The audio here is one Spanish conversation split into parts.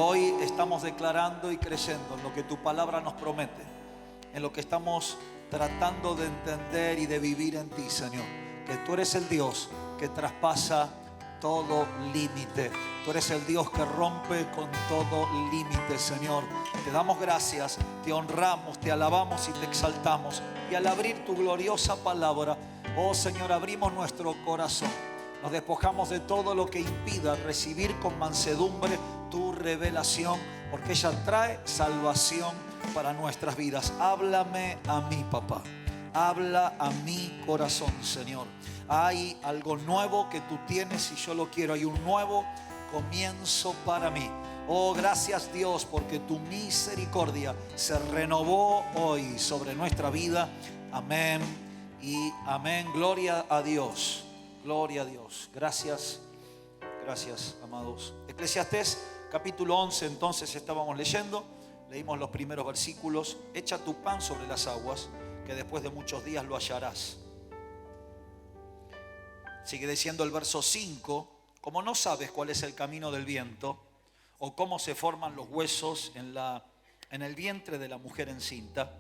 Hoy estamos declarando y creyendo en lo que tu palabra nos promete, en lo que estamos tratando de entender y de vivir en ti, Señor. Que tú eres el Dios que traspasa todo límite. Tú eres el Dios que rompe con todo límite, Señor. Te damos gracias, te honramos, te alabamos y te exaltamos. Y al abrir tu gloriosa palabra, oh Señor, abrimos nuestro corazón. Nos despojamos de todo lo que impida recibir con mansedumbre tu revelación, porque ella trae salvación para nuestras vidas. Háblame a mí, papá. Habla a mi corazón, Señor. Hay algo nuevo que tú tienes y yo lo quiero. Hay un nuevo comienzo para mí. Oh, gracias Dios, porque tu misericordia se renovó hoy sobre nuestra vida. Amén y amén. Gloria a Dios. Gloria a Dios. Gracias. Gracias, amados. Eclesiastés capítulo 11, entonces estábamos leyendo. Leímos los primeros versículos. Echa tu pan sobre las aguas, que después de muchos días lo hallarás. Sigue diciendo el verso 5. Como no sabes cuál es el camino del viento, o cómo se forman los huesos en el vientre de la mujer encinta,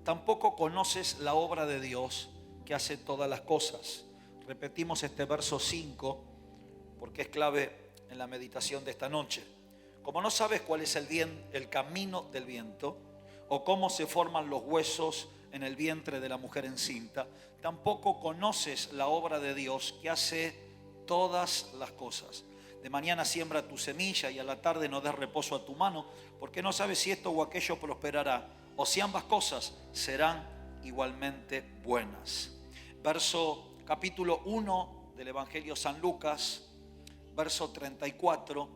tampoco conoces la obra de Dios que hace todas las cosas. Repetimos este verso 5 porque es clave en la meditación de esta noche. Como no sabes cuál es el camino del viento, o cómo se forman los huesos en el vientre de la mujer encinta, tampoco conoces la obra de Dios que hace todas las cosas. De mañana siembra tu semilla y a la tarde no des reposo a tu mano, porque no sabes si esto o aquello prosperará, o si ambas cosas serán igualmente buenas. Capítulo 1 del Evangelio San Lucas, verso 34,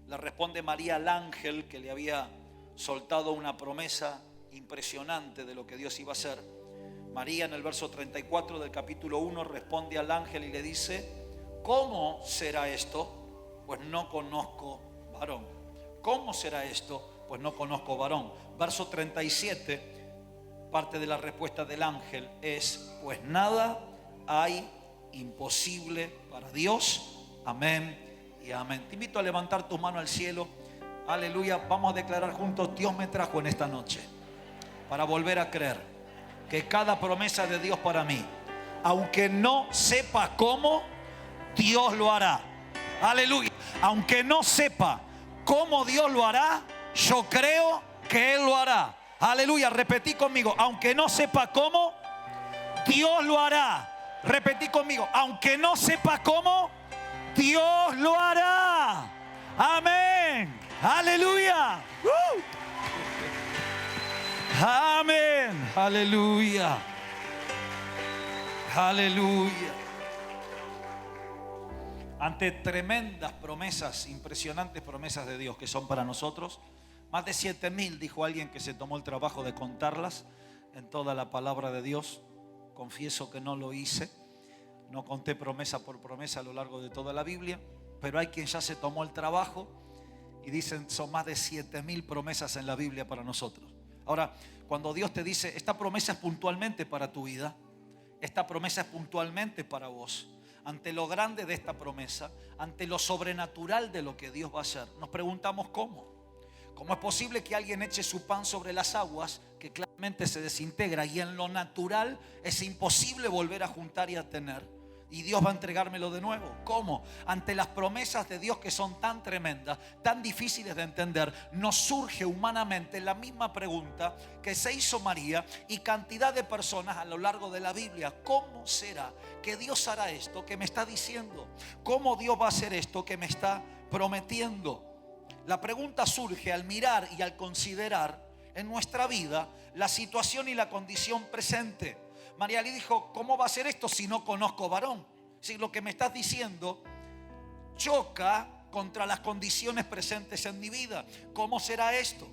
le responde María al ángel que le había soltado una promesa impresionante de lo que Dios iba a hacer. María, en el verso 34 del capítulo 1, responde al ángel y le dice: ¿cómo será esto? Pues no conozco varón. ¿Cómo será esto? Pues no conozco varón. Verso 37, parte de la respuesta del ángel es: pues nada hay imposible para Dios. Amén y amén. Te invito a levantar tu mano al cielo. Aleluya. Vamos a declarar juntos: Dios me trajo en esta noche para volver a creer que cada promesa de Dios para mí, aunque no sepa cómo, Dios lo hará. Aleluya. Aunque no sepa cómo Dios lo hará, yo creo que Él lo hará. Aleluya. Repetí conmigo: aunque no sepa cómo, Dios lo hará. Repetí conmigo: aunque no sepa cómo, Dios lo hará. Amén. Aleluya. Amén. Aleluya. Aleluya. Ante tremendas promesas, impresionantes promesas de Dios que son para nosotros, más de 7,000, dijo alguien que se tomó el trabajo de contarlas en toda la palabra de Dios. Confieso que no lo hice, no conté promesa por promesa a lo largo de toda la Biblia, pero hay quien ya se tomó el trabajo y dicen son más de 7,000 promesas en la Biblia para nosotros. Ahora, cuando Dios te dice esta promesa es puntualmente para tu vida, esta promesa es puntualmente para vos, ante lo grande de esta promesa, ante lo sobrenatural de lo que Dios va a hacer, nos preguntamos ¿cómo? ¿Cómo es posible que alguien eche su pan sobre las aguas que claramente se desintegra y en lo natural es imposible volver a juntar y a tener? Y Dios va a entregármelo de nuevo. ¿Cómo? Ante las promesas de Dios que son tan tremendas, tan difíciles de entender, nos surge humanamente la misma pregunta que se hizo María y cantidad de personas a lo largo de la Biblia. ¿Cómo será que Dios hará esto que me está diciendo? ¿Cómo Dios va a hacer esto que me está prometiendo? La pregunta surge al mirar y al considerar en nuestra vida la situación y la condición presente. María le dijo: ¿cómo va a ser esto si no conozco varón? Si lo que me estás diciendo choca contra las condiciones presentes en mi vida. ¿Cómo será esto?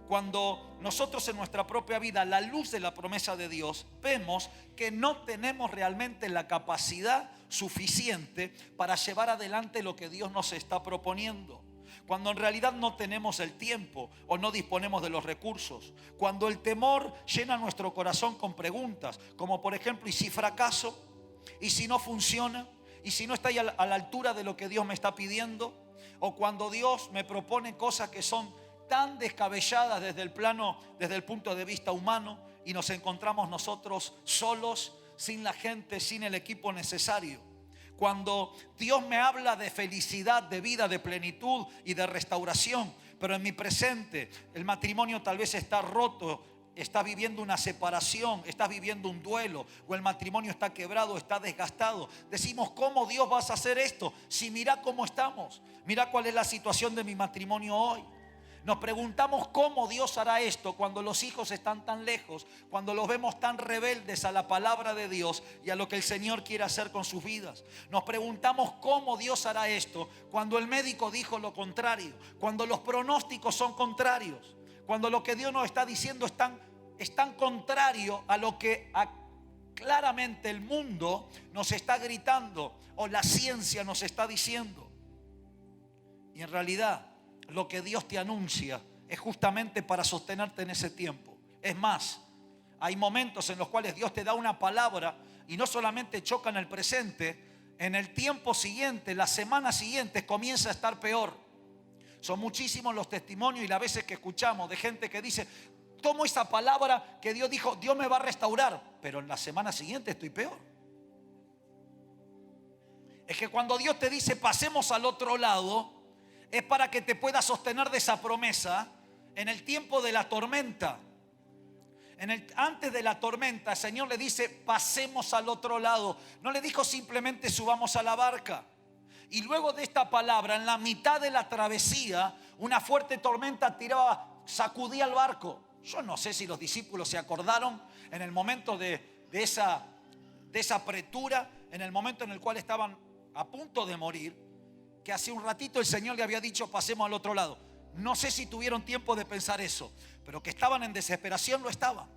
Cuando nosotros en nuestra propia vida, a la luz de la promesa de Dios, vemos que no tenemos realmente la capacidad suficiente para llevar adelante lo que Dios nos está proponiendo. Cuando en realidad no tenemos el tiempo o no disponemos de los recursos. Cuando el temor llena nuestro corazón con preguntas, como por ejemplo: ¿y si fracaso? ¿Y si no funciona? ¿Y si no está a la altura de lo que Dios me está pidiendo? o cuando Dios me propone cosas que son tan descabelladas desde el punto de vista humano, y nos encontramos nosotros solos, sin la gente, sin el equipo necesario. Cuando Dios me habla de felicidad, de vida, de plenitud y de restauración, pero en mi presente el matrimonio tal vez está roto, está viviendo una separación, está viviendo un duelo, o el matrimonio está quebrado, está desgastado. Decimos, ¿cómo Dios vas a hacer esto? Si mira cómo estamos, mira cuál es la situación de mi matrimonio hoy. Nos preguntamos cómo Dios hará esto cuando los hijos están tan lejos, cuando los vemos tan rebeldes a la palabra de Dios y a lo que el Señor quiere hacer con sus vidas. Nos preguntamos cómo Dios hará esto cuando el médico dijo lo contrario, cuando los pronósticos son contrarios, cuando lo que Dios nos está diciendo es tan contrario a lo que claramente el mundo nos está gritando o la ciencia nos está diciendo. Y en realidad lo que Dios te anuncia es justamente para sostenerte en ese tiempo. Es más, hay momentos en los cuales Dios te da una palabra y no solamente choca en el presente, en el tiempo siguiente, la semana siguiente comienza a estar peor. Son muchísimos los testimonios y las veces que escuchamos de gente que dice, tomo esa palabra que Dios dijo, Dios me va a restaurar, pero en la semana siguiente estoy peor. Es que cuando Dios te dice pasemos al otro lado, es para que te puedas sostener de esa promesa en el tiempo de la tormenta. Antes de la tormenta, el Señor le dice, pasemos al otro lado. No le dijo simplemente subamos a la barca. Y luego de esta palabra, en la mitad de la travesía, una fuerte tormenta sacudía el barco. Yo no sé si los discípulos se acordaron en el momento de esa apretura, en el momento en el cual estaban a punto de morir, que hace un ratito el Señor le había dicho pasemos al otro lado. No sé si tuvieron tiempo de pensar eso, pero que estaban en desesperación lo estaban.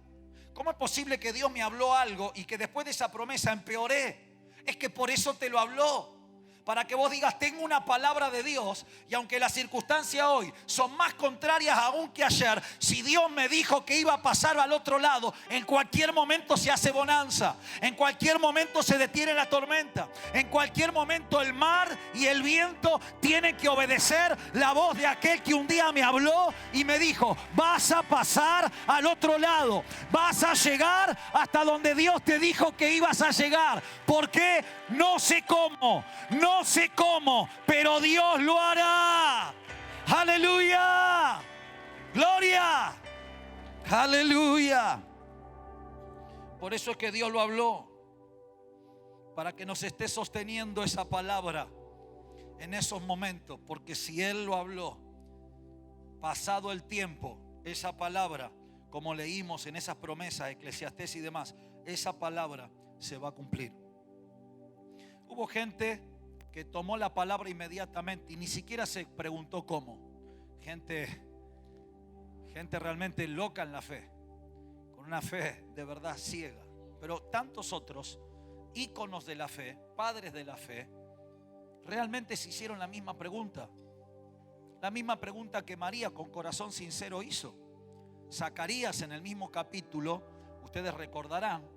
¿Cómo es posible que Dios me habló algo y que después de esa promesa empeoré? Es que por eso te lo habló, para que vos digas, tengo una palabra de Dios, y aunque las circunstancias hoy son más contrarias aún que ayer, si Dios me dijo que iba a pasar al otro lado, en cualquier momento se hace bonanza, en cualquier momento se detiene la tormenta, en cualquier momento el mar y el viento tienen que obedecer la voz de aquel que un día me habló y me dijo, vas a pasar al otro lado, vas a llegar hasta donde Dios te dijo que ibas a llegar. ¿Por qué? No sé cómo, pero Dios lo hará. Aleluya, gloria, aleluya. Por eso es que Dios lo habló, para que nos esté sosteniendo esa palabra en esos momentos. Porque si Él lo habló, pasado el tiempo, esa palabra, como leímos en esas promesas, Eclesiastés y demás, esa palabra se va a cumplir. Hubo gente que tomó la palabra inmediatamente y ni siquiera se preguntó cómo. Gente realmente loca en la fe, con una fe de verdad ciega. Pero tantos otros íconos de la fe, padres de la fe, realmente se hicieron la misma pregunta que María con corazón sincero hizo. Zacarías, en el mismo capítulo, ustedes recordarán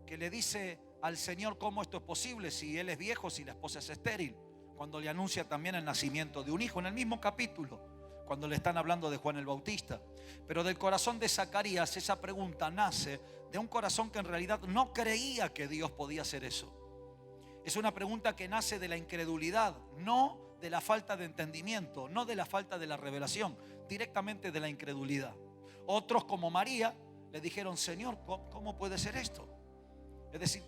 que le dice al Señor cómo esto es posible si él es viejo, si la esposa es estéril, cuando le anuncia también el nacimiento de un hijo, en el mismo capítulo, cuando le están hablando de Juan el Bautista. Pero del corazón de Zacarías esa pregunta nace de un corazón que en realidad no creía que Dios podía hacer eso. Es una pregunta que nace de la incredulidad, no de la falta de entendimiento, no de la falta de la revelación, directamente de la incredulidad. Otros, como María, le dijeron, Señor, ¿cómo puede ser esto? Es decir,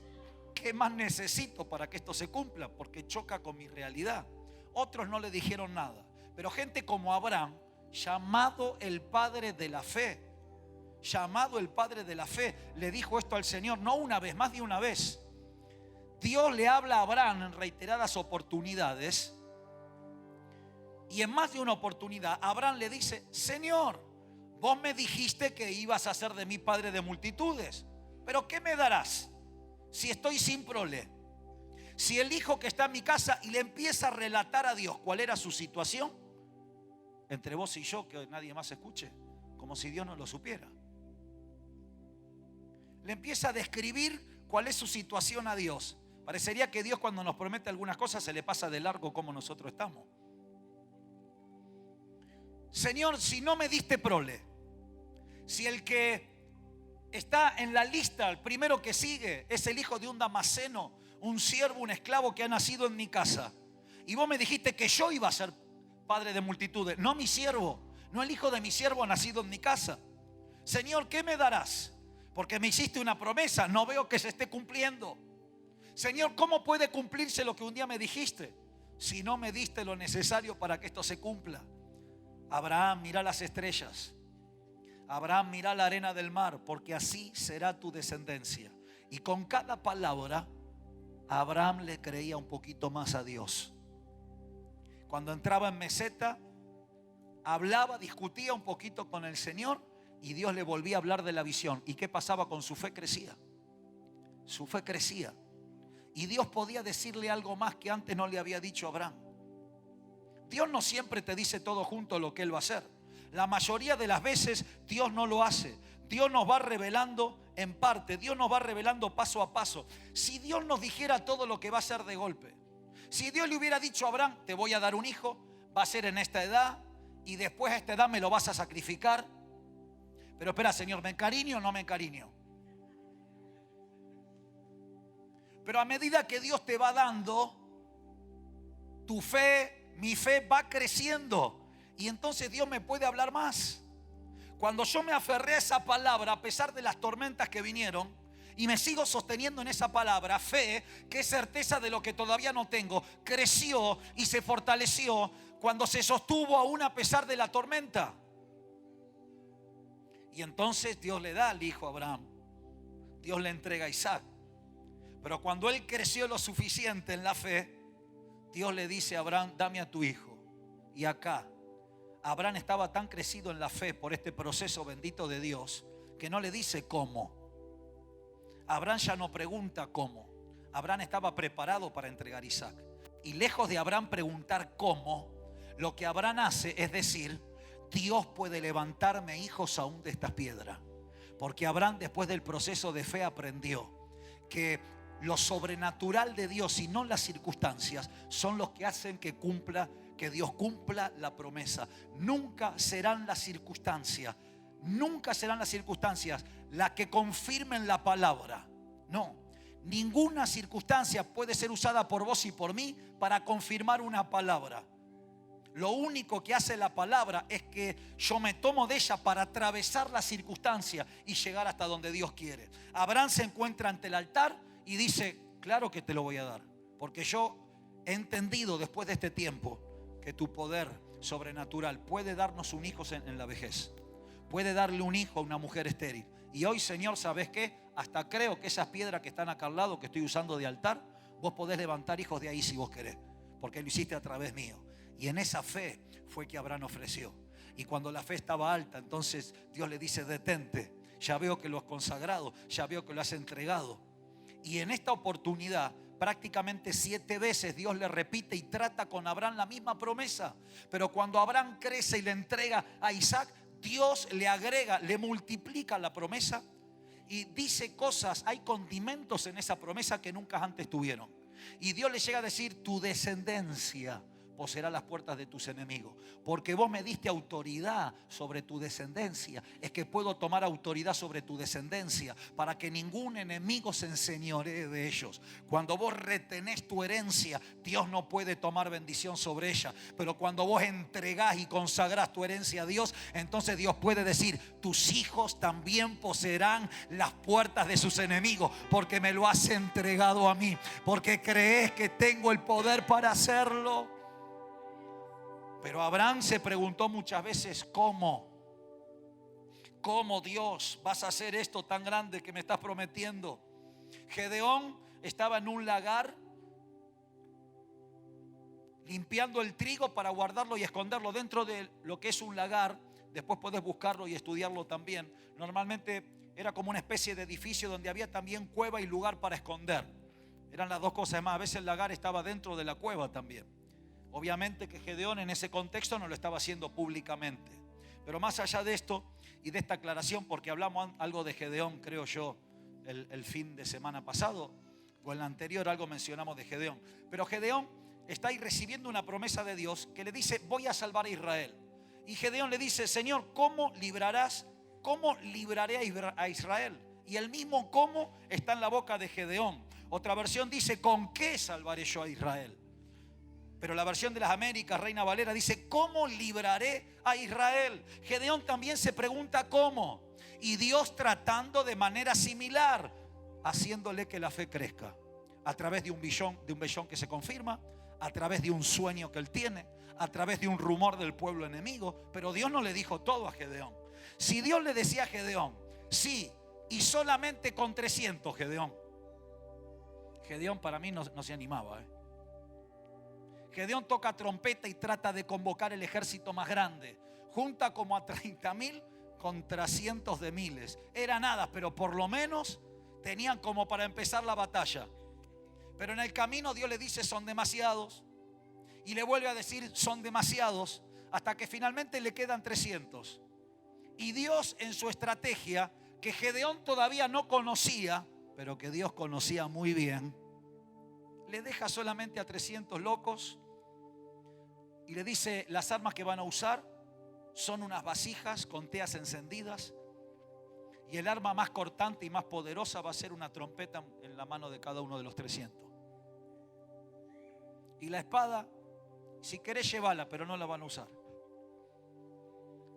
¿qué más necesito para que esto se cumpla? Porque choca con mi realidad. Otros no le dijeron nada. Pero gente como Abraham, llamado el padre de la fe, le dijo esto al Señor, no una vez, más de una vez. Dios le habla a Abraham en reiteradas oportunidades, y en más de una oportunidad Abraham le dice, Señor, vos me dijiste que ibas a ser de mí padre de multitudes, pero ¿qué me darás si estoy sin prole? Si el hijo que está en mi casa, y le empieza a relatar a Dios cuál era su situación, entre vos y yo, que nadie más escuche, como si Dios no lo supiera. Le empieza a describir cuál es su situación a Dios. Parecería que Dios, cuando nos promete algunas cosas, se le pasa de largo como nosotros estamos. Señor, si no me diste prole, si el que está en la lista, el primero que sigue, es el hijo de un damasceno, un siervo, un esclavo que ha nacido en mi casa, y vos me dijiste que yo iba a ser padre de multitudes, no mi siervo, no el hijo de mi siervo nacido en mi casa. Señor, ¿qué me darás? Porque me hiciste una promesa, no veo que se esté cumpliendo. Señor, ¿cómo puede cumplirse lo que un día me dijiste si no me diste lo necesario para que esto se cumpla? Abraham, mira las estrellas. Abraham, mira la arena del mar, porque así será tu descendencia. Y con cada palabra, Abraham le creía un poquito más a Dios. Cuando entraba en meseta, hablaba, discutía un poquito con el Señor y Dios le volvía a hablar de la visión. ¿Y qué pasaba con su fe? Crecía. Su fe crecía. Y Dios podía decirle algo más que antes no le había dicho a Abraham. Dios no siempre te dice todo junto lo que Él va a hacer. La mayoría de las veces Dios no lo hace. Dios nos va revelando en parte. Dios nos va revelando paso a paso. Si Dios nos dijera todo lo que va a hacer de golpe. Si Dios le hubiera dicho a Abraham, te voy a dar un hijo, va a ser en esta edad y después a esta edad me lo vas a sacrificar. Pero espera, Señor, ¿me encariño o no me encariño? Pero a medida que Dios te va dando, tu fe, mi fe va creciendo. Y entonces Dios me puede hablar más. Cuando yo me aferré a esa palabra, a pesar de las tormentas que vinieron, y me sigo sosteniendo en esa palabra, fe, que es certeza de lo que todavía no tengo, creció y se fortaleció cuando se sostuvo aún a pesar de la tormenta. Y entonces Dios le da al hijo a Abraham. Dios le entrega a Isaac. Pero cuando él creció lo suficiente en la fe, Dios le dice a Abraham, dame a tu hijo. Y acá, Abraham estaba tan crecido en la fe por este proceso bendito de Dios, que no le dice cómo. Abraham ya no pregunta cómo. Abraham estaba preparado para entregar a Isaac. Y lejos de Abraham preguntar cómo, lo que Abraham hace es decir, Dios puede levantarme hijos aún de estas piedras. Porque Abraham, después del proceso de fe, aprendió que lo sobrenatural de Dios y no las circunstancias son los que hacen que Dios cumpla la promesa. Nunca serán las circunstancias las que confirmen la palabra. No, ninguna circunstancia puede ser usada por vos y por mí para confirmar una palabra. Lo único que hace la palabra es que yo me tomo de ella para atravesar la circunstancia y llegar hasta donde Dios quiere. Abraham se encuentra ante el altar y dice, claro que te lo voy a dar, porque yo he entendido después de este tiempo que tu poder sobrenatural puede darnos un hijo en la vejez, puede darle un hijo a una mujer estéril. Y hoy, Señor, ¿sabes qué? Hasta creo que esas piedras que están acá al lado, que estoy usando de altar, vos podés levantar hijos de ahí si vos querés, porque lo hiciste a través mío. Y en esa fe fue que Abraham ofreció. Y cuando la fe estaba alta, entonces Dios le dice, detente, ya veo que lo has consagrado, ya veo que lo has entregado. Y en esta oportunidad, prácticamente 7 veces Dios le repite y trata con Abraham la misma promesa. Pero cuando Abraham crece y le entrega a Isaac, Dios le agrega, le multiplica la promesa y dice cosas, hay condimentos en esa promesa que nunca antes tuvieron. Y Dios le llega a decir, tu descendencia poseerá las puertas de tus enemigos. Porque vos me diste autoridad sobre tu descendencia. Es que puedo tomar autoridad sobre tu descendencia para que ningún enemigo se enseñoree de ellos. Cuando vos retenés tu herencia, Dios no puede tomar bendición sobre ella. Pero cuando vos entregás y consagrás tu herencia a Dios, entonces Dios puede decir, tus hijos también poseerán las puertas de sus enemigos, porque me lo has entregado a mí, porque crees que tengo el poder para hacerlo. Pero Abraham se preguntó muchas veces, ¿cómo? ¿Cómo, Dios, vas a hacer esto tan grande que me estás prometiendo? Gedeón estaba en un lagar limpiando el trigo para guardarlo y esconderlo dentro de lo que es un lagar. Después podés buscarlo y estudiarlo también. Normalmente era como una especie de edificio donde había también cueva y lugar para esconder. Eran las dos cosas más. A veces el lagar estaba dentro de la cueva también. Obviamente que Gedeón en ese contexto no lo estaba haciendo públicamente. Pero más allá de esto y de esta aclaración, porque hablamos algo de Gedeón, creo yo, el fin de semana pasado, o en la anterior algo mencionamos de Gedeón. Pero Gedeón está ahí recibiendo una promesa de Dios que le dice, voy a salvar a Israel. Y Gedeón le dice, Señor, ¿cómo libraré a Israel? Y el mismo cómo está en la boca de Gedeón. Otra versión dice, ¿con qué salvaré yo a Israel? Pero la versión de las Américas, Reina Valera, dice, ¿cómo libraré a Israel? Gedeón también se pregunta cómo. Y Dios tratando de manera similar, haciéndole que la fe crezca. A través de un vellón que se confirma, a través de un sueño que él tiene, a través de un rumor del pueblo enemigo. Pero Dios no le dijo todo a Gedeón. Si Dios le decía a Gedeón, sí, y solamente con 300, Gedeón para mí no se animaba. Gedeón toca trompeta y trata de convocar el ejército más grande. Junta como a 30.000 contra cientos de miles. Era nada, pero por lo menos tenían como para empezar la batalla. Pero en el camino Dios le dice, son demasiados. Y le vuelve a decir, son demasiados. Hasta que finalmente le quedan 300. Y Dios en su estrategia, que Gedeón todavía no conocía, pero que Dios conocía muy bien, le deja solamente a 300 locos. Y le dice, las armas que van a usar son unas vasijas con teas encendidas. Y el arma más cortante y más poderosa va a ser una trompeta en la mano de cada uno de los 300. Y la espada, si querés llévala, pero no la van a usar.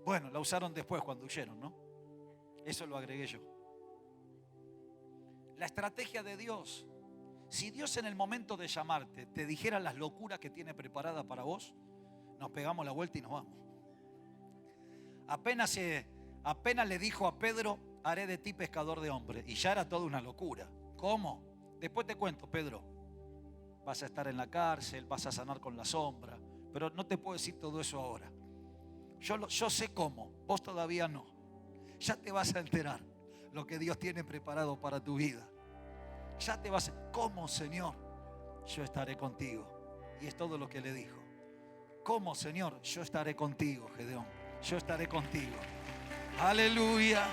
Bueno, la usaron después cuando huyeron, ¿no? Eso lo agregué yo. La estrategia de Dios. Si Dios en el momento de llamarte te dijera las locuras que tiene preparada para vos, nos pegamos la vuelta y nos vamos. Apenas le dijo a Pedro, haré de ti pescador de hombres. Y ya era toda una locura. ¿Cómo? Después te cuento, Pedro. Vas a estar en la cárcel, vas a sanar con la sombra. Pero no te puedo decir todo eso ahora. Yo sé cómo, vos todavía no. Ya te vas a enterar lo que Dios tiene preparado para tu vida. Ya te vas a... ¿Cómo, Señor? Yo estaré contigo. Y es todo lo que le dijo. ¿Cómo, Señor? Yo estaré contigo, Gedeón. Yo estaré contigo. Aleluya.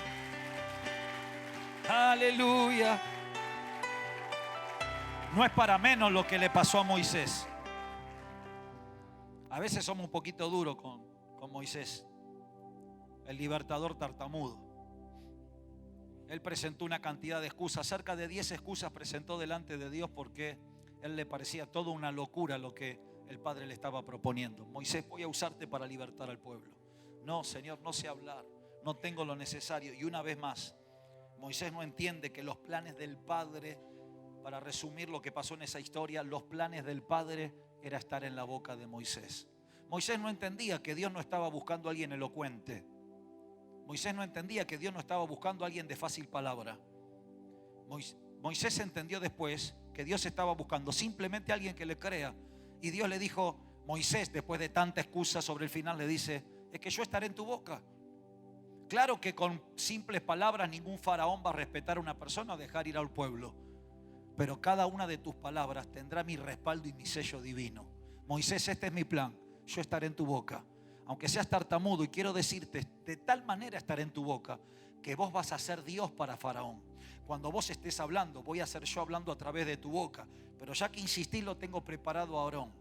Aleluya. No es para menos lo que le pasó a Moisés. A veces somos un poquito duros con Moisés, el libertador tartamudo. Él presentó una cantidad de excusas, cerca de 10 excusas presentó delante de Dios porque él le parecía toda una locura lo que el Padre le estaba proponiendo. Moisés, voy a usarte para libertar al pueblo. No, Señor, no sé hablar, no tengo lo necesario. Y una vez más, Moisés no entiende que los planes del Padre, para resumir lo que pasó en esa historia, los planes del Padre era estar en la boca de Moisés. Moisés no entendía que Dios no estaba buscando a alguien elocuente. Moisés no entendía que Dios no estaba buscando a alguien de fácil palabra. Moisés entendió después que Dios estaba buscando simplemente a alguien que le crea. Y Dios le dijo, Moisés, después de tanta excusa sobre el final, le dice, es que yo estaré en tu boca. Claro que con simples palabras ningún faraón va a respetar a una persona o dejar ir al pueblo. Pero cada una de tus palabras tendrá mi respaldo y mi sello divino. Moisés, este es mi plan. Yo estaré en tu boca. Aunque seas tartamudo, y quiero decirte, de tal manera estaré en tu boca, que vos vas a ser Dios para Faraón. Cuando vos estés hablando, voy a ser yo hablando a través de tu boca. Pero ya que insistí, lo tengo preparado a Aarón.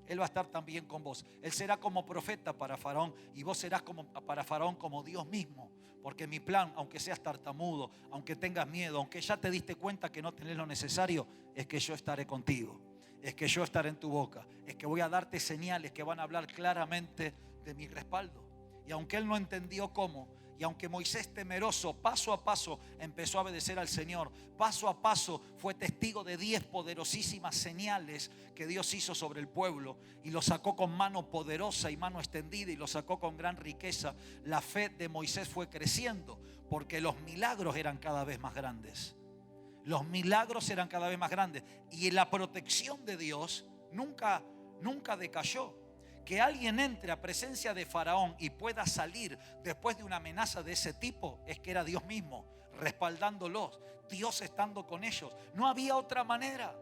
Él va a estar también con vos. Él será como profeta para Faraón, y vos serás para Faraón como Dios mismo. Porque mi plan, aunque seas tartamudo, aunque tengas miedo, aunque ya te diste cuenta que no tenés lo necesario, es que yo estaré contigo. Es que yo estaré en tu boca. Es que voy a darte señales que van a hablar claramente de mi respaldo. Y aunque él no entendió cómo, y aunque Moisés temeroso paso a paso empezó a obedecer al Señor, paso a paso fue testigo de 10 poderosísimas señales que Dios hizo sobre el pueblo, y lo sacó con mano poderosa y mano extendida, y lo sacó con gran riqueza. La fe de Moisés fue creciendo porque los milagros eran cada vez más grandes. Los milagros eran cada vez más grandes, y la protección de Dios nunca decayó. Que alguien entre a presencia de Faraón y pueda salir después de una amenaza de ese tipo, es que era Dios mismo respaldándolos, Dios estando con ellos. No había otra manera.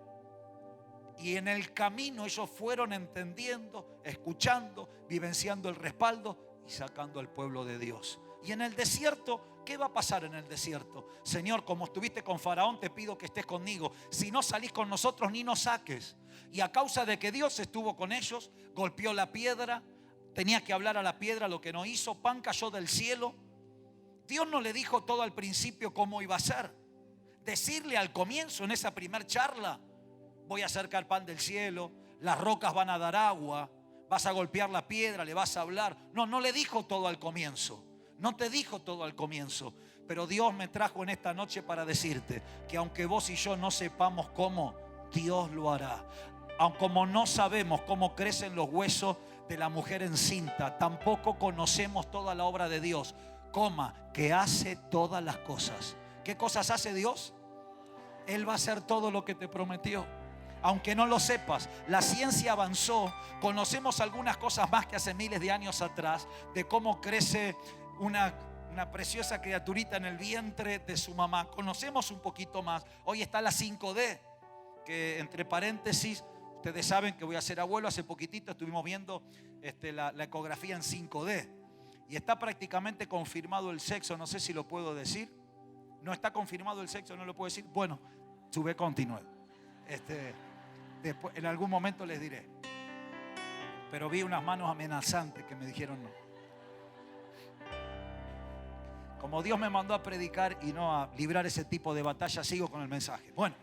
Y en el camino ellos fueron entendiendo, escuchando, vivenciando el respaldo y sacando al pueblo de Dios. Y en el desierto, ¿qué va a pasar en el desierto? Señor, como estuviste con Faraón, te pido que estés conmigo. Si no salís con nosotros, ni nos saques. Y a causa de que Dios estuvo con ellos, golpeó la piedra, Tenía que hablar a la piedra, lo que no hizo. Pan cayó del cielo. Dios no le dijo todo al principio cómo iba a ser. Decirle al comienzo, en esa primer charla, voy a acercar pan del cielo, las rocas van a dar agua, vas a golpear la piedra, le vas a hablar. No, no le dijo todo al comienzo. No te dijo todo al comienzo. Pero Dios me trajo en esta noche para decirte que aunque vos y yo no sepamos cómo, Dios lo hará. Aunque como no sabemos cómo crecen los huesos de la mujer encinta, tampoco conocemos toda la obra de Dios, que hace todas las cosas. ¿Qué cosas hace Dios? Él va a hacer todo lo que te prometió. Aunque no lo sepas, la ciencia avanzó. Conocemos algunas cosas más que hace miles de años atrás, de cómo crece una preciosa criaturita en el vientre de su mamá. Conocemos un poquito más. Hoy está la 5D, que entre paréntesis, ustedes saben que voy a ser abuelo. Hace poquitito estuvimos viendo la ecografía en 5D. Y está prácticamente confirmado el sexo. No sé si lo puedo decir. No está confirmado el sexo, no lo puedo decir. Bueno, sube continúe. Después, en algún momento les diré. Pero vi unas manos amenazantes que me dijeron no. Como Dios me mandó a predicar y no a librar ese tipo de batalla, sigo con el mensaje. Bueno.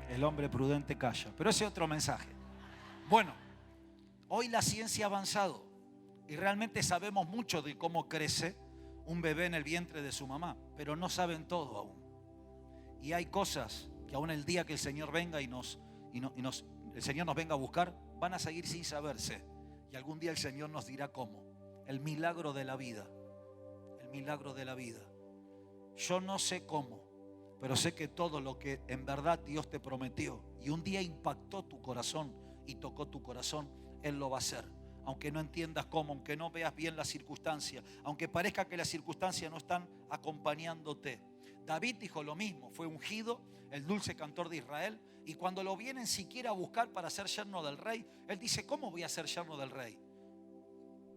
El hombre prudente calla. Pero ese es otro mensaje. Bueno, hoy la ciencia ha avanzado y realmente sabemos mucho de cómo crece un bebé en el vientre de su mamá, pero no saben todo aún. Y hay cosas que aún el día que el Señor venga el Señor nos venga a buscar, van a seguir sin saberse. Y algún día el Señor nos dirá cómo. El milagro de la vida. El milagro de la vida. Yo no sé cómo, pero sé que todo lo que en verdad Dios te prometió y un día impactó tu corazón y tocó tu corazón, Él lo va a hacer. Aunque no entiendas cómo, aunque no veas bien las circunstancias, aunque parezca que las circunstancias no están acompañándote. David dijo lo mismo, fue ungido, el dulce cantor de Israel, y cuando lo vienen siquiera a buscar para ser yerno del rey, él dice, ¿cómo voy a ser yerno del rey?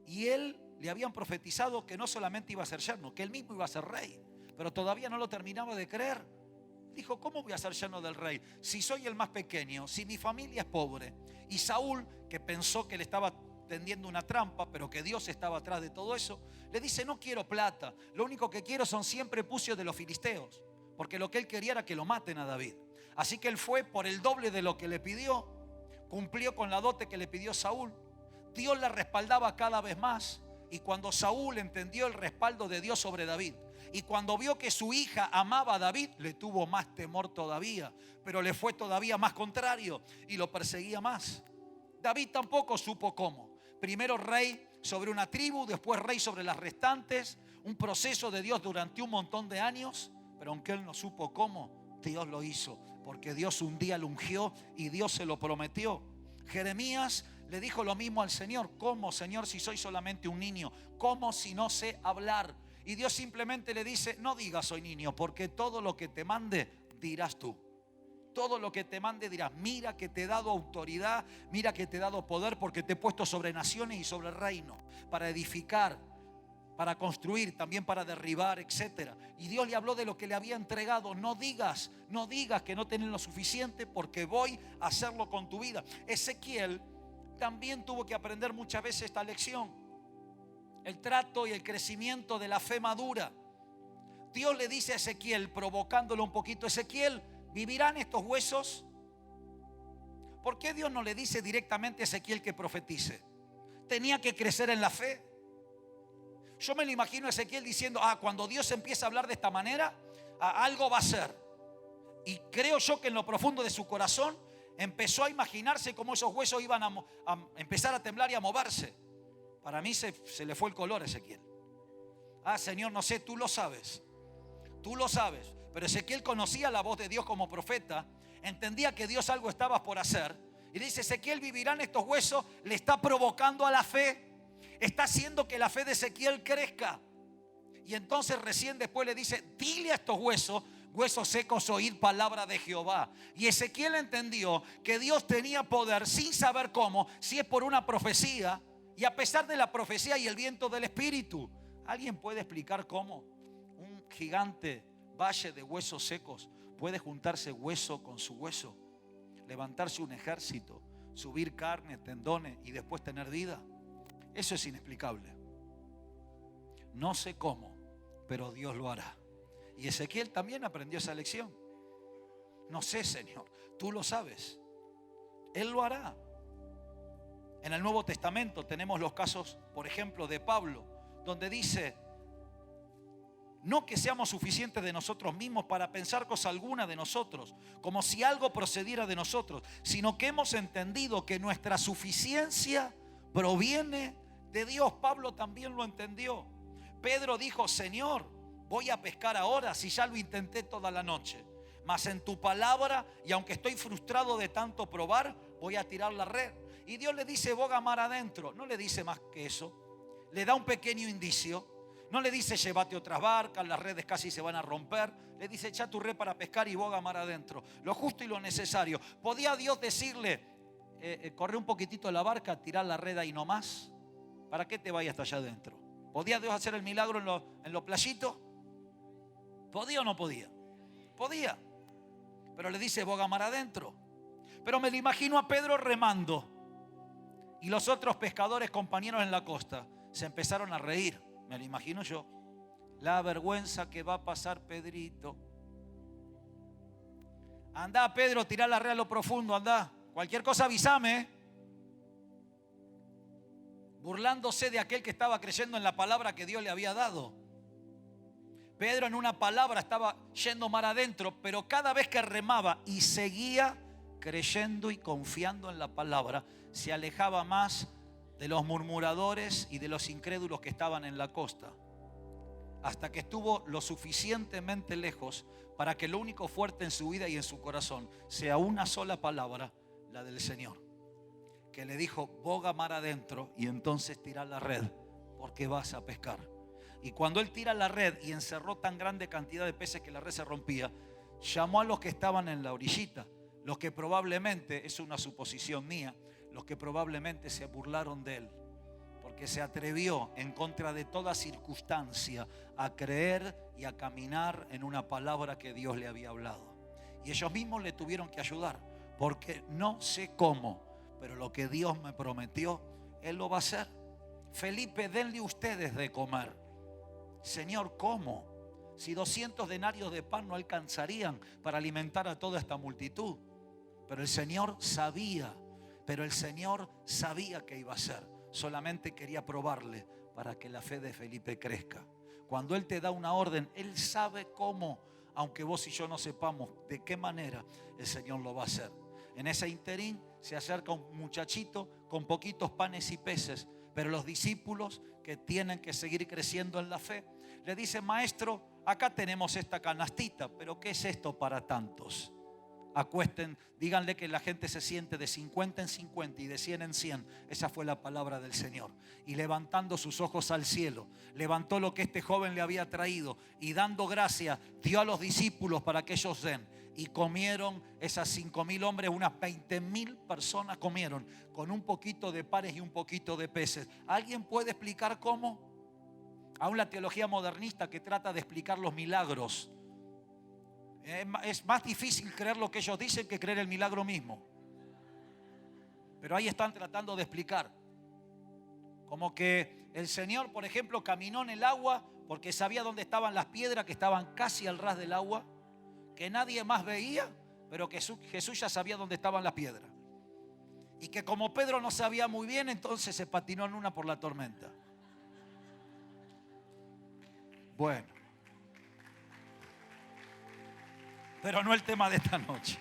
Y él le habían profetizado que no solamente iba a ser yerno, que él mismo iba a ser rey, pero todavía no lo terminaba de creer. Dijo, ¿cómo voy a ser yerno del rey? Si soy el más pequeño, si mi familia es pobre. Y Saúl, que pensó que le estaba tendiendo una trampa, pero que Dios estaba atrás de todo eso, le dice, no quiero plata, lo único que quiero son 100 prepucios de los filisteos, porque lo que él quería era que lo maten a David. Así que él fue por el doble de lo que le pidió, cumplió con la dote que le pidió Saúl. Dios la respaldaba cada vez más, y cuando Saúl entendió el respaldo de Dios sobre David, y cuando vio que su hija amaba a David, le tuvo más temor todavía, pero le fue todavía más contrario y lo perseguía más. David tampoco supo cómo. Primero rey sobre una tribu, después rey sobre las restantes. Un proceso de Dios durante un montón de años. Pero aunque él no supo cómo, Dios lo hizo. Porque Dios un día lo ungió y Dios se lo prometió. Jeremías le dijo lo mismo al Señor. ¿Cómo, Señor, si soy solamente un niño? ¿Cómo si no sé hablar? Y Dios simplemente le dice, no digas soy niño, porque todo lo que te mande dirás tú. Todo lo que te mande dirás, mira que te he dado autoridad, mira que te he dado poder, porque te he puesto sobre naciones y sobre reinos, para edificar, para construir, también para derribar, etc. Y Dios le habló de lo que le había entregado. No digas que no tenés lo suficiente, porque voy a hacerlo con tu vida. Ezequiel también tuvo que aprender muchas veces esta lección. El trato y el crecimiento de la fe madura. Dios le dice a Ezequiel, provocándolo un poquito, Ezequiel, ¿vivirán estos huesos? ¿Por qué Dios no le dice directamente a Ezequiel que profetice? Tenía que crecer en la fe. Yo me lo imagino a Ezequiel diciendo, cuando Dios empieza a hablar de esta manera, algo va a ser. Y creo yo que en lo profundo de su corazón empezó a imaginarse cómo esos huesos iban a empezar a temblar y a moverse. Para mí se le fue el color a Ezequiel. Señor, no sé, tú lo sabes. Tú lo sabes. Pero Ezequiel conocía la voz de Dios como profeta, entendía que Dios algo estaba por hacer, y dice, Ezequiel, ¿vivirán estos huesos? Le está provocando a la fe, está haciendo que la fe de Ezequiel crezca. Y entonces recién después le dice, dile a estos huesos secos, oíd palabra de Jehová. Y Ezequiel entendió que Dios tenía poder sin saber cómo, si es por una profecía, y a pesar de la profecía y el viento del Espíritu. ¿Alguien puede explicar cómo? gigante valle de huesos secos, puede juntarse hueso con su hueso, levantarse un ejército, subir carne, tendones y después tener vida. Eso es inexplicable. No sé cómo, pero Dios lo hará. Y Ezequiel también aprendió esa lección. No sé, Señor, tú lo sabes. Él lo hará. En el Nuevo Testamento tenemos los casos, por ejemplo, de Pablo, donde dice: no que seamos suficientes de nosotros mismos para pensar cosa alguna de nosotros, como si algo procediera de nosotros, sino que hemos entendido que nuestra suficiencia proviene de Dios. Pablo también lo entendió. Pedro dijo: Señor, voy a pescar ahora si ya lo intenté toda la noche. Mas en tu palabra, y aunque estoy frustrado de tanto probar, voy a tirar la red. Y Dios le dice: boga mar adentro. No le dice más que eso. Le da un pequeño indicio. No le dice: llévate otras barcas, las redes casi se van a romper. Le dice: echa tu red para pescar y boga mar adentro. Lo justo y lo necesario. ¿Podía Dios decirle: corre un poquitito la barca, tirar la red ahí nomás? ¿Para qué te vayas hasta allá adentro? ¿Podía Dios hacer el milagro en los playitos? ¿Podía o no podía? Podía. Pero le dice: boga mar adentro. Pero me lo imagino a Pedro remando. Y los otros pescadores, compañeros en la costa, se empezaron a reír. Me lo imagino yo. La vergüenza que va a pasar Pedrito. Andá, Pedro, tirá la red a lo profundo, andá. Cualquier cosa avísame. Burlándose de aquel que estaba creyendo en la palabra que Dios le había dado. Pedro en una palabra estaba yendo mar adentro, pero cada vez que remaba y seguía creyendo y confiando en la palabra, se alejaba más de los murmuradores y de los incrédulos que estaban en la costa, hasta que estuvo lo suficientemente lejos para que lo único fuerte en su vida y en su corazón sea una sola palabra, la del Señor, que le dijo: boga mar adentro y entonces tira la red, porque vas a pescar. Y cuando él tira la red y encerró tan grande cantidad de peces que la red se rompía, llamó a los que estaban en la orillita, los que probablemente, es una suposición mía, los que probablemente se burlaron de él, porque se atrevió en contra de toda circunstancia a creer y a caminar en una palabra que Dios le había hablado. Y ellos mismos le tuvieron que ayudar, porque no sé cómo, pero lo que Dios me prometió, Él lo va a hacer. Felipe, denle ustedes de comer. Señor, ¿cómo? Si 200 denarios de pan no alcanzarían para alimentar a toda esta multitud. Pero el Señor sabía que iba a hacer. Solamente quería probarle para que la fe de Felipe crezca. Cuando Él te da una orden, Él sabe cómo, aunque vos y yo no sepamos de qué manera, el Señor lo va a hacer. En ese interín se acerca un muchachito con poquitos panes y peces, pero los discípulos que tienen que seguir creciendo en la fe le dicen: maestro, acá tenemos esta canastita, pero ¿qué es esto para tantos? Acuesten, díganle que la gente se siente de 50 en 50 y de 100 en 100. Esa fue la palabra del Señor. Y levantando sus ojos al cielo, levantó lo que este joven le había traído y dando gracias, dio a los discípulos para que ellos den. Y comieron esas 5,000 hombres, unas 20,000 personas comieron, con un poquito de panes y un poquito de peces. ¿Alguien puede explicar cómo? Aún la teología modernista que trata de explicar los milagros, es más difícil creer lo que ellos dicen que creer el milagro mismo. Pero ahí están tratando de explicar. Como que el Señor, por ejemplo, caminó en el agua porque sabía dónde estaban las piedras que estaban casi al ras del agua, que nadie más veía, pero que Jesús ya sabía dónde estaban las piedras. Y que como Pedro no sabía muy bien, entonces se patinó en una por la tormenta. Bueno, pero no el tema de esta noche.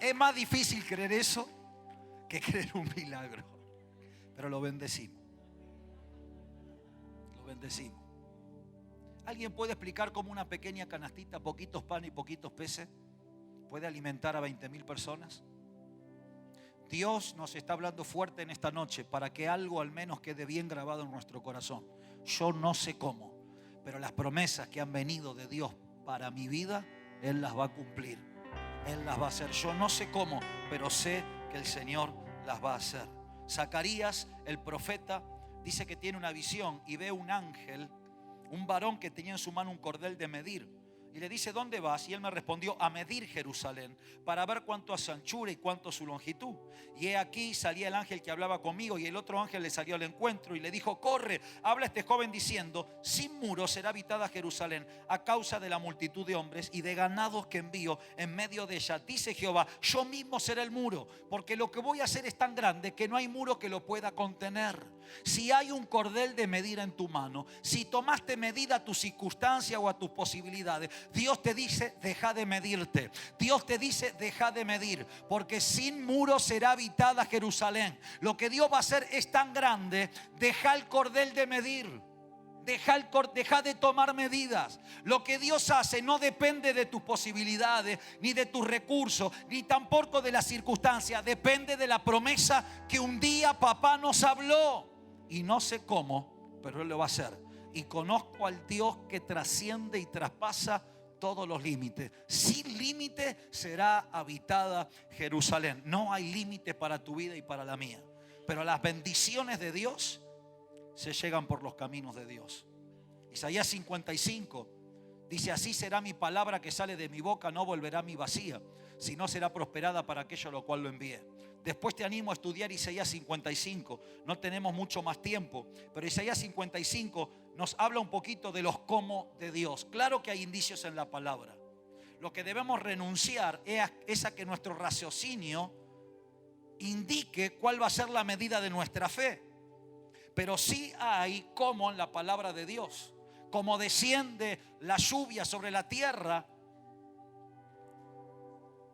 Es más difícil creer eso que creer un milagro. Pero lo bendecimos. Lo bendecimos. ¿Alguien puede explicar cómo una pequeña canastita, poquitos pan y poquitos peces, puede alimentar a 20,000 personas? Dios nos está hablando fuerte en esta noche para que algo al menos quede bien grabado en nuestro corazón. Yo no sé cómo, pero las promesas que han venido de Dios para mi vida, Él las va a cumplir. Él las va a hacer. Yo no sé cómo, pero sé que el Señor las va a hacer. Zacarías, el profeta, dice que tiene una visión y ve un ángel un varón que tenía en su mano un cordel de medir. Y le dice, ¿dónde vas? Y él me respondió, a medir Jerusalén, para ver cuánto es su anchura y cuánto es su longitud. Y he aquí salía el ángel que hablaba conmigo, y el otro ángel le salió al encuentro y le dijo, corre, habla este joven diciendo, sin muro será habitada Jerusalén a causa de la multitud de hombres y de ganados que envío en medio de ella. Dice Jehová, yo mismo seré el muro, porque lo que voy a hacer es tan grande que no hay muro que lo pueda contener. Si hay un cordel de medir en tu mano, si tomaste medida a tu circunstancia o a tus posibilidades, Dios te dice, deja de medirte. Dios te dice, deja de medir, porque sin muro será habitada Jerusalén. Lo que Dios va a hacer es tan grande, deja el cordel de medir. Deja de tomar medidas. Lo que Dios hace no depende de tus posibilidades, ni de tus recursos, ni tampoco de las circunstancias. Depende de la promesa que un día papá nos habló. Y no sé cómo, pero Él lo va a hacer. Y conozco al Dios que trasciende y traspasa todos los límites. Sin límite será habitada Jerusalén. No hay límite para tu vida y para la mía. Pero las bendiciones de Dios se llegan por los caminos de Dios. Isaías 55 dice, así será mi palabra que sale de mi boca, no volverá a mí vacía, sino será prosperada para aquello a lo cual lo envié. Después te animo a estudiar Isaías 55. No tenemos mucho más tiempo, pero Isaías 55 nos habla un poquito de los cómo de Dios. Claro que hay indicios en la palabra. Lo que debemos renunciar es a que nuestro raciocinio indique cuál va a ser la medida de nuestra fe. Pero sí hay cómo en la palabra de Dios. Como desciende la lluvia sobre la tierra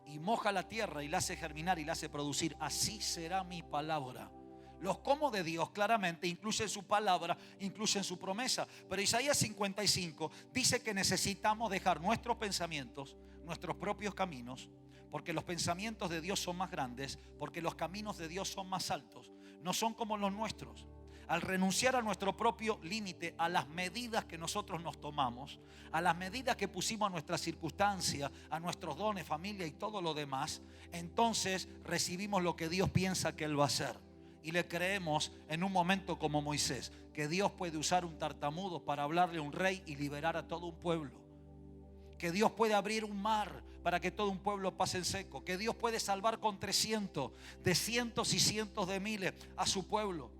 y moja la tierra y la hace germinar y la hace producir, así será mi palabra. Los cómo de Dios claramente incluyen su palabra, incluyen su promesa. Pero Isaías 55 dice que necesitamos dejar nuestros pensamientos, nuestros propios caminos, porque los pensamientos de Dios son más grandes, porque los caminos de Dios son más altos, no son como los nuestros. Al renunciar a nuestro propio límite, a las medidas que nosotros nos tomamos, a las medidas que pusimos a nuestra circunstancia, a nuestros dones, familia y todo lo demás, entonces recibimos lo que Dios piensa que Él va a hacer. Y le creemos en un momento como Moisés, que Dios puede usar un tartamudo para hablarle a un rey y liberar a todo un pueblo. Que Dios puede abrir un mar para que todo un pueblo pase en seco. Que Dios puede salvar con 300, de cientos y cientos de miles a su pueblo.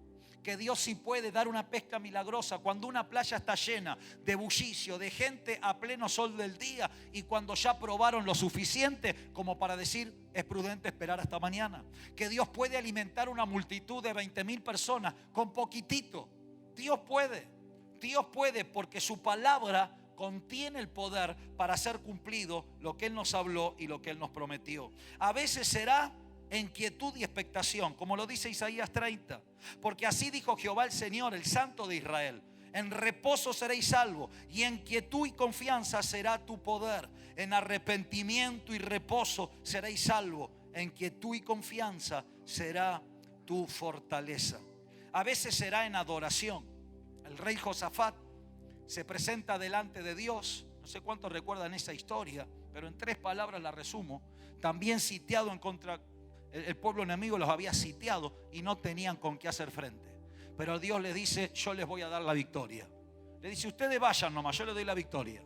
Que Dios sí puede dar una pesca milagrosa cuando una playa está llena de bullicio, de gente a pleno sol del día, y cuando ya probaron lo suficiente como para decir, es prudente esperar hasta mañana. Que Dios puede alimentar una multitud de 20,000 personas con poquitito. Dios puede porque su palabra contiene el poder para hacer cumplido lo que Él nos habló y lo que Él nos prometió. A veces será en quietud y expectación, como lo dice Isaías 30, porque así dijo Jehová el Señor, el Santo de Israel: en reposo seréis salvos, y en quietud y confianza será tu poder. En arrepentimiento y reposo seréis salvos, en quietud y confianza será tu fortaleza. A veces será en adoración. El rey Josafat se presenta delante de Dios. No sé cuántos recuerdan esa historia, pero en 3 palabras la resumo. También sitiado en contra. El pueblo enemigo los había sitiado y no tenían con qué hacer frente. Pero Dios les dice: yo les voy a dar la victoria. Le dice: ustedes vayan nomás, yo les doy la victoria.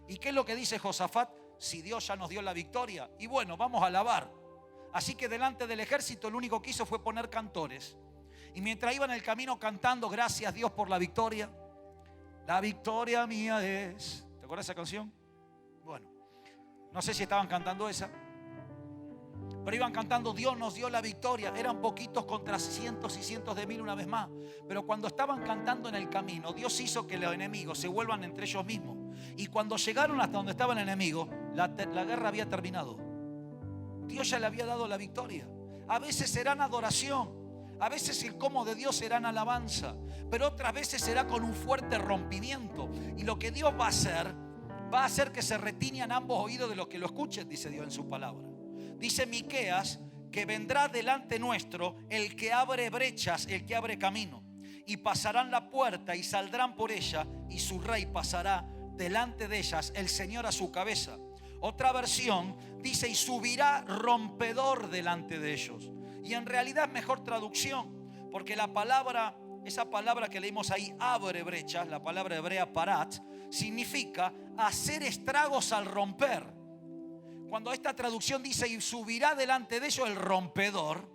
¿Y qué es lo que dice Josafat? Si Dios ya nos dio la victoria, y bueno, vamos a alabar. Así que delante del ejército lo único que hizo fue poner cantores. Y mientras iban en el camino cantando: gracias Dios por la victoria, la victoria mía es. ¿Te acuerdas de esa canción? Bueno, no sé si estaban cantando esa, pero iban cantando: Dios nos dio la victoria. Eran poquitos contra cientos y cientos de mil una vez más. Pero cuando estaban cantando en el camino, Dios hizo que los enemigos se vuelvan entre ellos mismos. Y cuando llegaron hasta donde estaba el enemigo, la guerra había terminado. Dios ya le había dado la victoria. A veces será en adoración, a veces el cómo de Dios será en alabanza, pero otras veces será con un fuerte rompimiento. Y lo que Dios va a hacer que se retiñan ambos oídos de los que lo escuchen, dice Dios en su palabra. Dice Miqueas que vendrá delante nuestro el que abre brechas, el que abre camino, y pasarán la puerta y saldrán por ella, y su rey pasará delante de ellas, el Señor a su cabeza. Otra versión dice: y subirá rompedor delante de ellos. Y en realidad es mejor traducción, porque la palabra esa palabra que leímos ahí, abre brechas, la palabra hebrea parat, significa hacer estragos al romper. Cuando esta traducción dice y subirá delante de ellos el rompedor,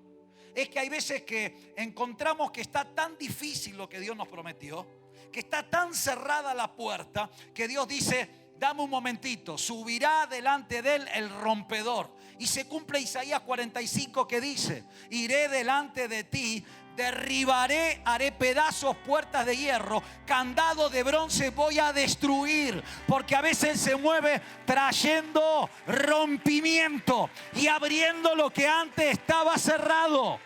es que hay veces que encontramos que está tan difícil lo que Dios nos prometió, que está tan cerrada la puerta, que Dios dice: dame un momentito, subirá delante de él el rompedor. Y se cumple Isaías 45 que dice: iré delante de ti, derribaré, haré pedazos puertas de hierro, candado de bronce voy a destruir. Porque a veces Él se mueve trayendo rompimiento y abriendo lo que antes estaba cerrado.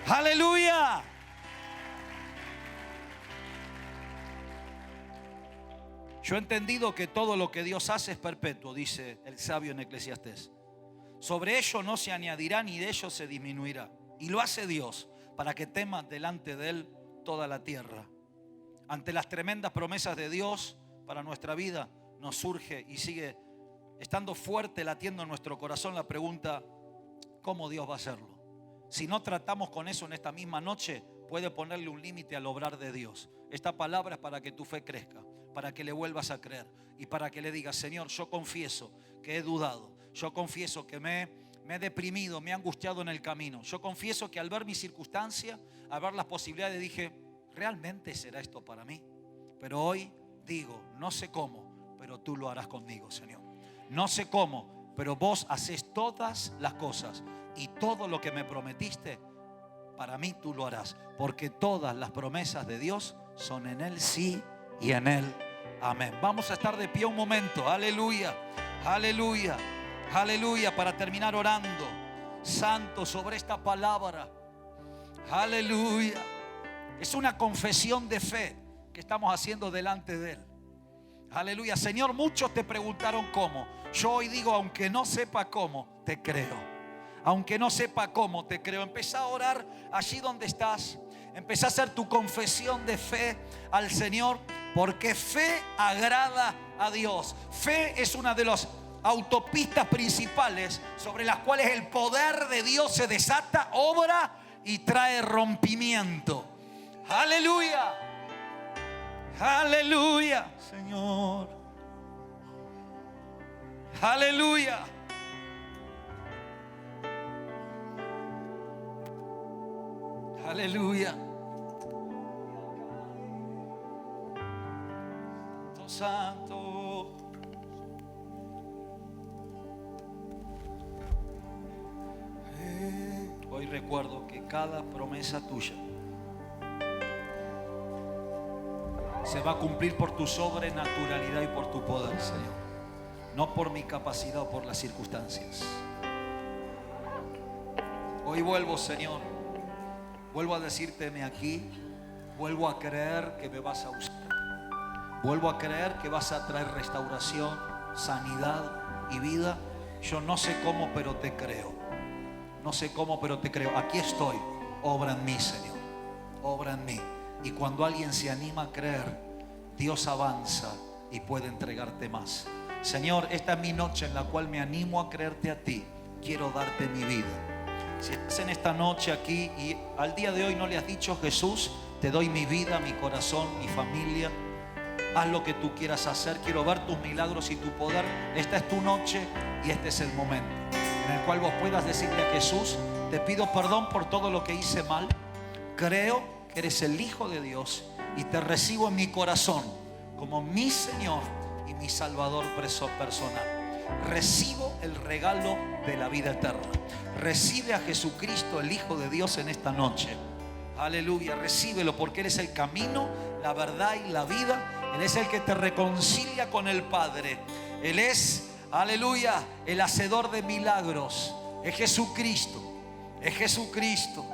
Aleluya. Yo he entendido que todo lo que Dios hace es perpetuo, dice el sabio en Eclesiastés. Sobre ello no se añadirá ni de ello se disminuirá. Y lo hace Dios para que temas delante de Él toda la tierra. Ante las tremendas promesas de Dios para nuestra vida, nos surge y sigue estando fuerte, latiendo en nuestro corazón la pregunta: ¿cómo Dios va a hacerlo? Si no tratamos con eso en esta misma noche, puede ponerle un límite al obrar de Dios. Esta palabra es para que tu fe crezca, para que le vuelvas a creer y para que le digas: Señor, yo confieso que he dudado, yo confieso que me he deprimido, me he angustiado en el camino, yo confieso que al ver mi circunstancia, al ver las posibilidades, dije: ¿realmente será esto para mí? Pero hoy digo: no sé cómo, pero tú lo harás conmigo, Señor. No sé cómo, pero vos haces todas las cosas y todo lo que me prometiste, para mí tú lo harás, porque todas las promesas de Dios son en Él sí y en Él amén. Vamos a estar de pie un momento. Aleluya, aleluya, aleluya, para terminar orando santo sobre esta palabra. Aleluya. Es una confesión de fe que estamos haciendo delante de Él. Aleluya. Señor, muchos te preguntaron cómo. Yo hoy digo: aunque no sepa cómo, te creo. Aunque no sepa cómo, te creo. Empezá a orar allí donde estás. Empezá a hacer tu confesión de fe al Señor, porque fe agrada a Dios. Fe es una de las autopistas principales sobre las cuales el poder de Dios se desata, obra y trae rompimiento. Aleluya. Aleluya, Señor. Aleluya. Aleluya. Santo. Hoy recuerdo que cada promesa tuya se va a cumplir por tu sobrenaturalidad y por tu poder, Señor. No por mi capacidad o por las circunstancias. Hoy vuelvo, Señor. Vuelvo a decirte: heme aquí. Vuelvo a creer que me vas a usar. Vuelvo a creer que vas a traer restauración, sanidad y vida. Yo no sé cómo, pero te creo. No sé cómo, pero te creo. Aquí estoy. Obra en mí, Señor. Obra en mí. Y cuando alguien se anima a creer, Dios avanza y puede entregarte más. Señor, esta es mi noche en la cual me animo a creerte a ti. Quiero darte mi vida. Si estás en esta noche aquí y al día de hoy no le has dicho: Jesús, te doy mi vida, mi corazón, mi familia, haz lo que tú quieras hacer, quiero ver tus milagros y tu poder. Esta es tu noche y este es el momento en el cual vos puedas decirle a Jesús: te pido perdón por todo lo que hice mal, creo que eres el Hijo de Dios y te recibo en mi corazón como mi Señor y mi Salvador personal. Recibo el regalo de la vida eterna. Recibe a Jesucristo, el Hijo de Dios, en esta noche. Aleluya, recíbelo, porque Él es el camino, la verdad y la vida. Él es el que te reconcilia con el Padre. Él es, aleluya, el hacedor de milagros. Es Jesucristo, es Jesucristo.